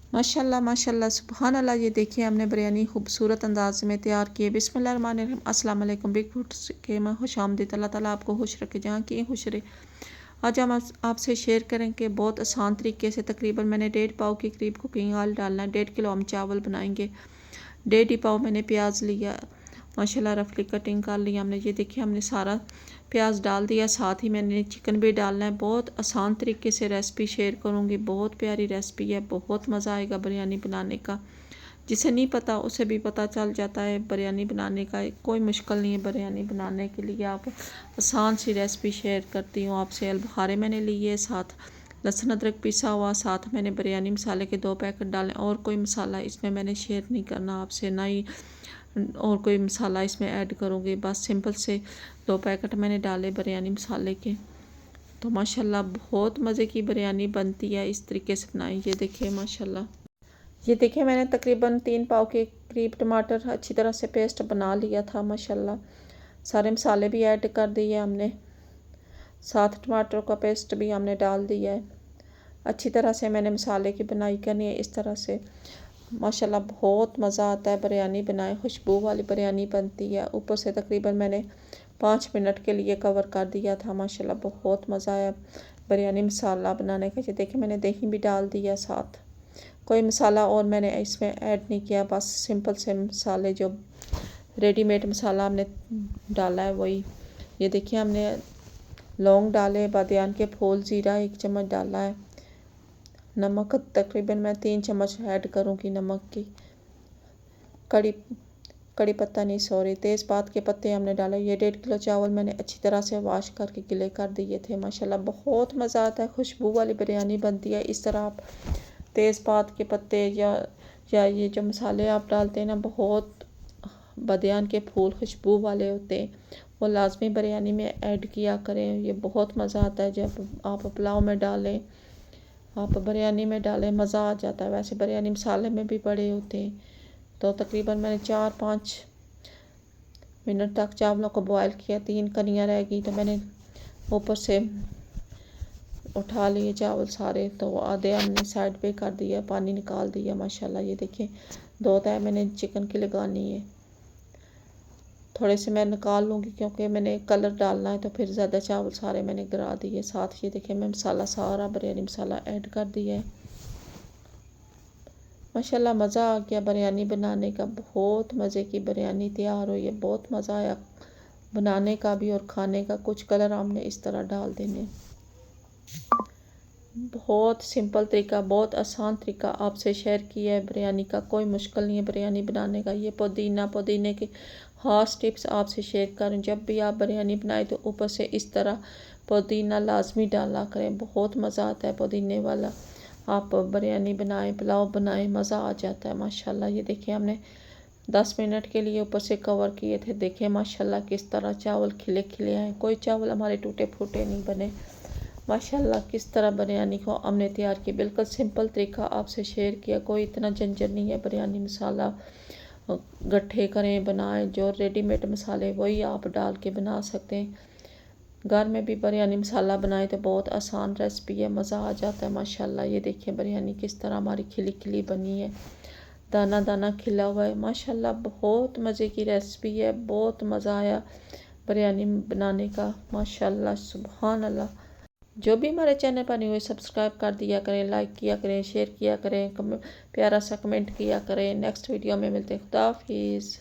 माशाल्लाह माशाल्लाह सुभान अल्लाह। ये देखिए हमने बिरयानी खूबसूरत अंदाज में तैयार की है। बिस्मिल्लाहिर्रहमानिर्रहीम। अस्सलाम वालेकुम। बिग फूड्स के में खुश आमदीद। अल्लाह ताला आपको खुश रखे जहाँ की खुश रहे। आज हम आपसे शेयर करें कि बहुत आसान तरीके से तकरीबन मैंने 1.5 पाव के करीब कुकिंग ऑयल डालना है। 1.5 किलो हम चावल बनाएंगे। 1.5 पाव मैंने प्याज लिया, माशाल्लाह रफली कटिंग कर लिया हमने। ये देखिए हमने सारा प्याज डाल दिया, साथ ही मैंने चिकन भी डालना है। बहुत आसान तरीके से रेसिपी शेयर करूँगी, बहुत प्यारी रेसिपी है, बहुत मज़ा आएगा बिरयानी बनाने का। जिसे नहीं पता उसे भी पता चल जाता है बिरयानी बनाने का। कोई मुश्किल नहीं है बिरयानी बनाने के लिए। आप आसान सी रेसिपी शेयर करती हूँ आपसे। अलबुखारे मैंने लिए, साथ लहसुन अदरक पिसा हुआ, साथ मैंने बिरयानी मसाले के 2 पैकेट डालें। और कोई मसाला इसमें मैंने शेयर नहीं करना आपसे, ना ही और कोई मसाला इसमें ऐड करूँगी। बस सिंपल से 2 पैकेट मैंने डाले बिरयानी मसाले के। तो माशाल्लाह बहुत मज़े की बिरयानी बनती है, इस तरीके से बनाई। ये देखिए माशाल्लाह। ये देखिए मैंने तकरीबन 3 पाव के करीब टमाटर अच्छी तरह से पेस्ट बना लिया था माशाल्लाह। सारे मसाले भी ऐड कर दिए हमने, साथ टमाटर का पेस्ट भी हमने डाल दिया है। अच्छी तरह से मैंने मसाले की बनाई करनी है इस तरह से। माशाल्लाह बहुत मज़ा आता है बिरयानी बनाए, खुशबू वाली बिरयानी बनती है। ऊपर से तकरीबन मैंने 5 मिनट के लिए कवर कर दिया था। माशाल्लाह बहुत मज़ा आया बिरयानी मसाला बनाने का। ये देखिए मैंने दही भी डाल दिया साथ। कोई मसाला और मैंने इसमें ऐड नहीं किया, बस सिंपल से मसाले जो रेडीमेड मसाला हमने डाला है वही। ये देखिए हमने लौंग डाले, बादियान के फूल, ज़ीरा 1 चम्मच डाला है। नमक तकरीबन मैं 3 चम्मच ऐड करूँगी नमक की। कड़ी पत्ता नहीं सॉरी, तेज़पात के पत्ते हमने डाले। ये 1.5 किलो चावल मैंने अच्छी तरह से वॉश करके गिले कर दिए थे। माशाल्लाह बहुत मज़ा आता है, खुशबू वाली बिरयानी बनती है। इस तरह आप तेज़पात के पत्ते या ये जो मसाले आप डालते हैं ना, बहुत बादियान के फूल खुशबू वाले होते हैं, वो लाजमी बिरयानी में ऐड किया करें। ये बहुत मज़ा आता है जब आप पुलाव में डालें, आप बिरयानी में डालें, मज़ा आ जाता है। वैसे बिरयानी मसाले में भी पड़े होते हैं। तो तकरीबन मैंने 4-5 मिनट तक चावलों को बॉयल किया। 3 कनियाँ रह गई तो मैंने ऊपर से उठा लिए चावल सारे, तो आधे हमने साइड पे कर दिया, पानी निकाल दिया माशाल्लाह। ये देखिए 2 तह मैंने चिकन की लगानी है। थोड़े से मैं निकाल लूँगी क्योंकि मैंने कलर डालना है, तो फिर ज़्यादा चावल सारे मैंने गिरा दिए। साथ ये देखिए मैं मसाला सारा बिरयानी मसाला ऐड कर दिया है। माशाल्लाह मज़ा आ गया बिरयानी बनाने का। बहुत मज़े की बिरयानी तैयार हुई है। बहुत मज़ा आया बनाने का भी और खाने का। कुछ कलर हमने इस तरह डाल देने। बहुत सिंपल तरीका, बहुत आसान तरीका आपसे शेयर किया है बिरयानी का। कोई मुश्किल नहीं है बिरयानी बनाने का। ये पुदीने के खास टिप्स आपसे शेयर करें। जब भी आप बिरयानी बनाए तो ऊपर से इस तरह पुदीना लाजमी डाला करें, बहुत मज़ा आता है पुदीने वाला। आप बिरयानी बनाएं, पुलाव बनाएं, मज़ा आ जाता है माशाल्लाह। ये देखिए हमने 10 मिनट के लिए ऊपर से कवर किए थे। देखिए माशाल्लाह किस तरह चावल खिले खिले आए, कोई चावल हमारे टूटे फूटे नहीं बने। माशाल्लाह किस तरह बिरयानी को हमने तैयार किया, बिल्कुल सिंपल तरीका आपसे शेयर किया। कोई इतना झंझट नहीं है बिरयानी मसाला गट्ठे करें बनाएं। जो रेडीमेड मसाले वही आप डाल के बना सकते हैं। घर में भी बिरयानी मसाला बनाए तो बहुत आसान रेसिपी है, मज़ा आ जाता है माशाल्लाह। ये देखिए बिरयानी किस तरह हमारी खिली खिली बनी है, दाना दाना खिला हुआ है माशाल्लाह। बहुत मज़े की रेसिपी है, बहुत मज़ा आया बिरयानी बनाने का माशाल्लाह सुभान अल्लाह। जो भी हमारे चैनल पर नहीं हुए सब्सक्राइब कर दिया करें, लाइक किया करें, शेयर किया करें, प्यारा सा कमेंट किया करें। नेक्स्ट वीडियो में मिलते हैं। खुदा हाफिज़।